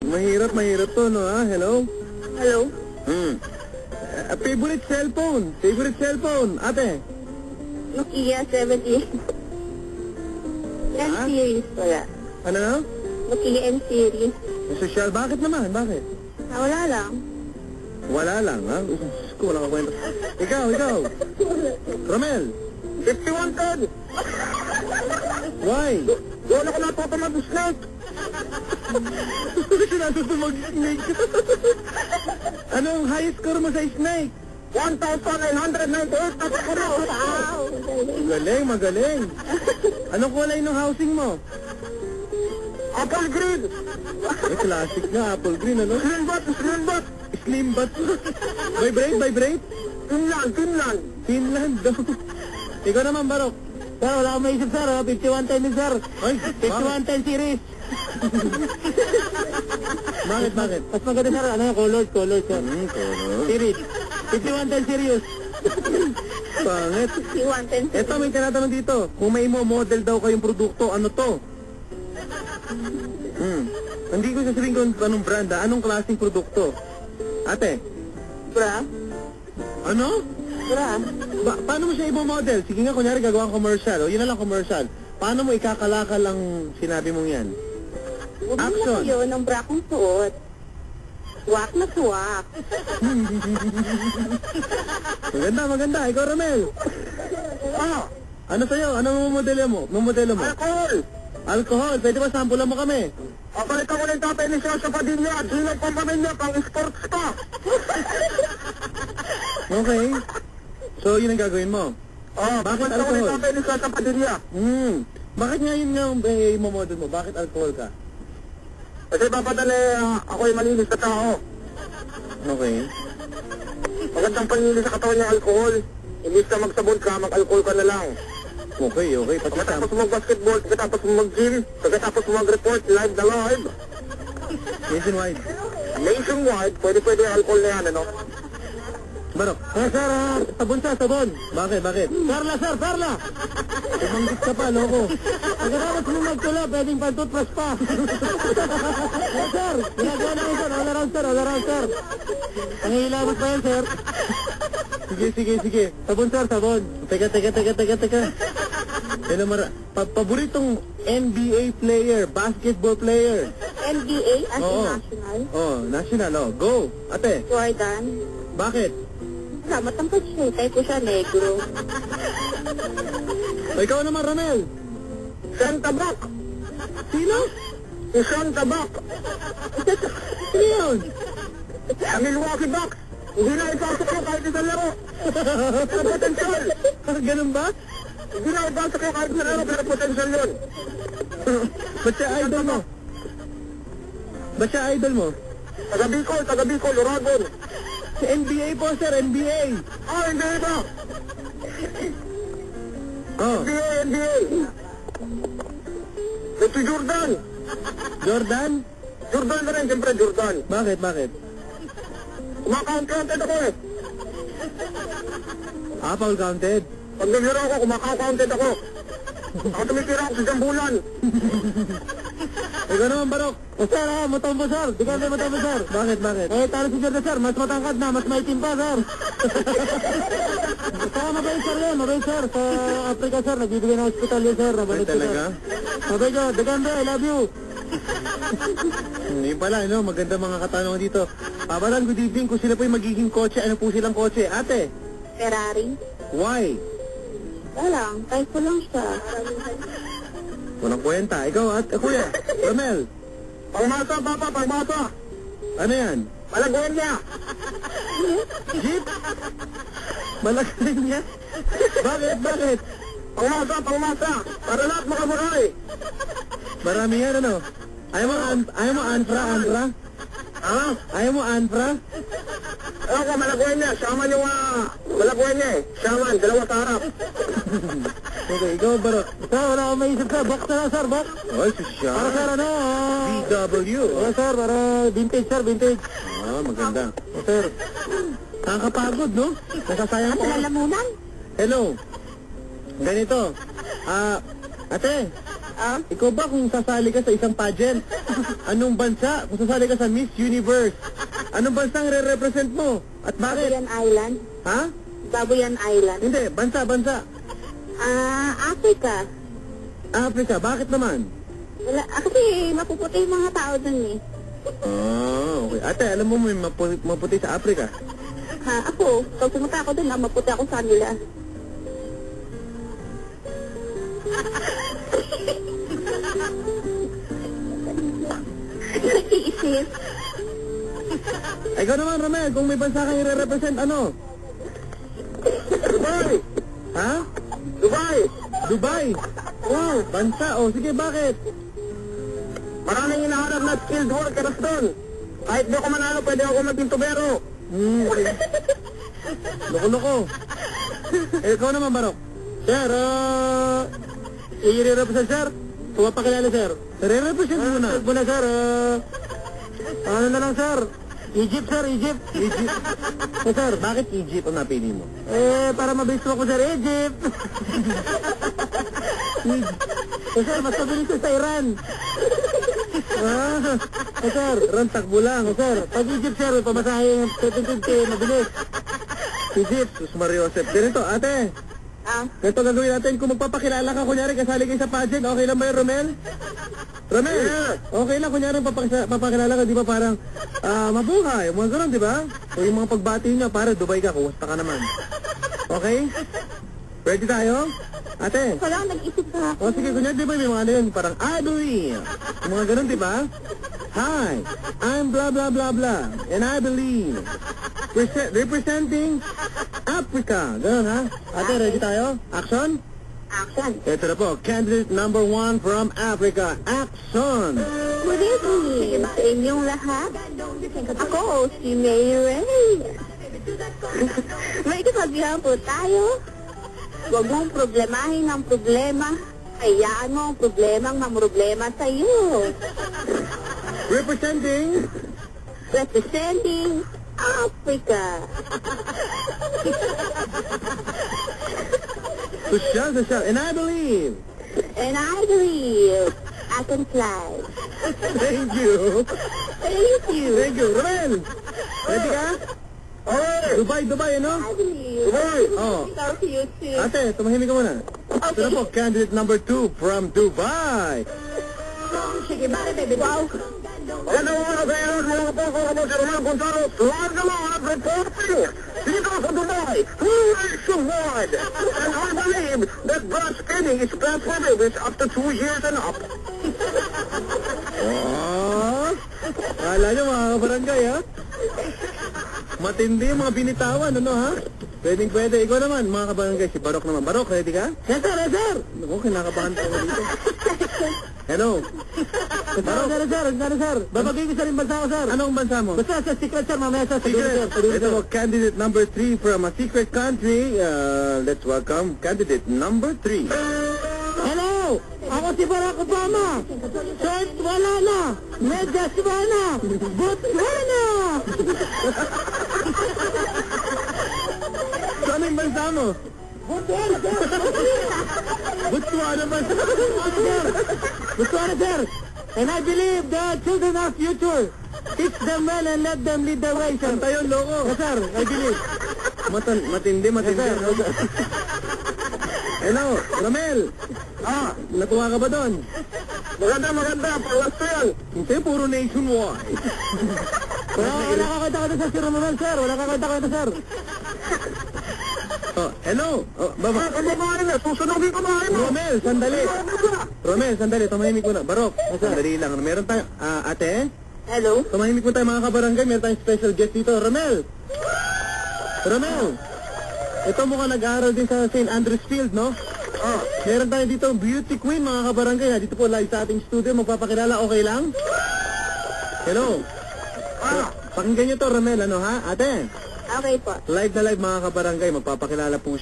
Mahirap to, no, ha? Hello? Hello? Favorite cellphone, ate. Nokia 70. Ha? N-series wala. Ano na? Nokia N-series. Social, bakit naman? Bakit? Wala lang. Wala lang, ha? Diyos ko, wala ka kwenta. Ikaw. Romel. 5110! Why? Wala ko natuto mag-snake! Sinatuto mag-snake. Anong high score mo sa snake? 1,998 na sa kuro! Wow! Magaling. Anong kulay ng housing mo? Apple green! Classic nga, apple green, ano? Slim bot! Slim but vibrate? Finland! Finland daw. Ikaw naman, Barok. Sir, wala akong maisip, sir. 5110 din, sir. Ay, 5110 series. Bakit? Mas maganda, sir. Ano yung colors, sir. Series. 5110 serious. Pangit. 5110. Eto, may tinatanong dito. Kung may mo-model daw kayong produkto, ano to? Hindi ko sasabihin kung anong brand, anong klaseng produkto? Ate, Bra? ano? Bra? Paano mo siya i-model? Sige nga, kunyari gagawang commercial. O, yun na lang commercial. Paano mo ikakalakal ang sinabi mong yan? Bumili Action. kayo ng bra kong suot. Swak na swak. Maganda. Ikaw, Ramel. Ano sa'yo? Anong modelo mo? Alcohol! Alcohol. Pwede ba sampulan mo kami? Papalitan ko ng tatay ni Sasha Padilla at Gino Pampamilya pang sports pa! Okay. So, yun ang gagawin mo? Bakit Papalitan ko ng alcohol? tatay ni Sasha Padilla. Bakit nga yun nga i-model mo? Bakit alcohol ka? Kasi papadali ako ay malinis na tao. Okay. Magandang panlinis sa katawan ng alcohol. Imbis na magsabon ka, mag-alcohol ka na lang. Okay. Pati Pagkatapos mo mag-basketball, pagkatapos mo mag-gym, pagkatapos mo mag-report, live na live. nationwide. Nationwide, pwede alcohol na yan, ano? Barok. Sir, sabon. Bakit? Perla. Tumanggit ka pa, loko. Pagkatapos mo magtula, pwedeng pantutras pa. Sir, ginagawa namin, sir. All around, sir. Pangihilabot pa yan, sir. Sige. Sabon. Teka. Hello, paboritong NBA player, basketball player. NBA as Oo. in national. National, Go. Ate, Jordan. bakit? Matangkad siya. Type ko siya negro. Ikaw naman, Ramel. Santa Bak! Sino? Si Santa Bak! Sino yun? Ang Milwaukee Bucks! Hindi na ipasok ko kahit isang laro! Pero potential! Ganun ba? Hindi na ipasok ko kahit isang laro, pero potential yun! Ba't siya idol mo? Taga Bicol, Uragon! Si NBA po, sir, NBA. Hindi ba? NBA! Si Jordan! Jordan? Jordan na rin, siyempre Jordan! Bakit? Kumakaunted ako eh! Foul counted. Pag naglaro ako, kumakaunted ako! Ako tumitira ako sa jambulan! Ikaw naman, Barok. Sir, matambo, sir. Di ka matambo, sir. Bakit? Talo si Jordan, sir. Mas matangkad na, mas maitim pa, sir. Saka mabait, sir, yun. Mabait, sir. Sa Africa, sir. Nagbibigay ng hospital yun, sir. Ay, Mabait, talaga? sir. Mabait, sir. Daganda, I love you. Hindi pala, maganda mga katanungan dito. Pabalan, good evening. Kung sila po yung magiging kotse, ano po silang kotse? Ate, Ferrari. why? Wala lang. Type ko lang siya. Walang kwenta. Ikaw, kuya, Ramel, Pangmasa, papa, pangmasa! ano yan? Malaguan niya! Jeep? Malaki niya? Bakit? Pangmasa! Para lahat makabukay! Marami yan, ano? Ayaw mo Anfra? Ha? Ayaw mo Anfra? Ewan ko, malaguan niya. Shaman yung malaguan niya eh. Shaman, dalawa sa harap. Okay, ikaw, Barok. Sir, wala akong maisip, sir. Box na lang, sir. Box. Ay, si siya. Para, sir, ano? BW. Sir, para vintage, sir. Vintage. Maganda. Sir. Nakakapagod, no? Nasasayang ko. Lalamunan? Hello. Ganito. Ate, Ah? Ikaw ba kung sasali ka sa isang pageant? Anong bansa? Kung sasali ka sa Miss Universe, anong bansa ang re-represent mo? At bakit? Babuyan Island? Ha? Babuyan Island? Hindi, bansa. Africa. Africa, bakit naman? Wala, kasi mapuputi yung mga tao dun eh. Okay. Ate, alam mo may maputi sa Africa? Ha, ako, pag pumunta ako dun, maputi ako sa nila. Nag-iisip. Ikaw naman, Romel, kung may bansa kang i-represent, ano? Dubai! Ha? Dubai! Dubai? Wow, bansa. Sige, bakit? Maraming hinahanap na skilled workers doon. Kahit di ako manalo, pwede ako maging tubero. Okay. Loko-loko. Ikaw naman, Barok. Sir, i-represent, sir? Pumapakilala, sir. Re-represent mo na. Muna, sir. Ano na lang, sir? Egypt, sir. Egypt. Sir, bakit Egypt ang napili mo? Para mabilis ako, sir. Egypt. Sir, mas mabilis ko sa Iran. Sir, Ran, takbo lang. sir. Pag Egypt, sir, pamasahe 750, mabilis. Egypt, Sus Mario Joseph. Ganito, ate. Ah, Ganito gagawin natin. Kung magpapakilala ka, kunyari, kasali kayo sa pageant, okay lang ba yun, Romel? Romel, okay lang, kunyari, papakilala ka, di ba, parang, mabuhay, mga ganun, di ba? O yung mga pagbati niya, para Dubai ka, kumusta ka naman. Okay? Ready tayo? Ate. wala, nag-isip ka. Sige, kunyari, di ba, may mga ano yun, parang, I believe. Yung mga ganun, di ba? Hi, I'm blah, blah, blah, blah, and I believe. Representing Africa. Ganun, ha? Ate, ready tayo? Action? Action. Ito na po, candidate number 1 from Africa. Action! Good evening sa inyong lahat. Ako, si May Ray. May kasabihan po tayo. Huwag mong problemahin ang problema. Hayaan mo ang problemang mamroblema sa iyo. Representing Representing Africa. Social. And I believe. And I believe I can fly. Thank you. Thank you. Thank you. Romel! Ready ka? Dubai, ano? I believe. Dubai! Oh. Love you too. Ate, tumahimik ka muna. Ito na po, candidate number 2 from Dubai. Sige, bakit, baby? Wow. Ano mga kaya mga po si Romel Gonzales, live na live reporting dito sa Dubai, nationwide. And I believe that breastfeeding is best for babies up to 2 years and up. Oh! Kala nyo mga kabarangay, ha? Matindi yung mga binitawan, ano, ha? Pwede. Ikaw naman, mga kabarangay. Si Barok naman. Barok, ready ka? Yes, sir. Yes, sir. Ako, kinakabahan pa ako dito. Hello? Sir. Babagay ko sa rin bansa ko, sir. Anong bansa mo? Basta sa secret, sir. Mamaya sa Secret. Ito po, candidate number 3 from a secret country. Let's welcome candidate number 3. Hello! Ako si Barack Obama! Short wala na! Medyas wala! Botswana! Saan yung bansa mo? Botswana, sir! Botswana ba? Botswana, sir! And I believe the children are future. Teach them well and let them lead the way, sir. Saan tayo, loko? Yes, sir. I believe. Matindi. Yes, sir. Hello, Romel. Natuwa ka ba doon? Maganda, palas ko yan. Hindi, puro nationwide. Wala kakita ko ito, sir Romel, sir. Wala kakita ko ito, sir. Hello. Baba. Kababae na, susunogin ko ba mo? Romel, sandali. Tumahimik mo na. Barok, sandali lang. Meron tayo, ate? Hello? Tumahimik mo tayo mga kabarangay. Meron tayong special guest dito. Romel! Ito mukhang nag-aaral din sa St. Andrews Field, no? Meron tayo dito beauty queen mga kabarangay. Dito po live sa ating studio. Magpapakilala, okay lang? Hello? Pakinggan nyo to, Romel, ano ha? Ate, Okay po. live na live mga kabarangay. Magpapakilala po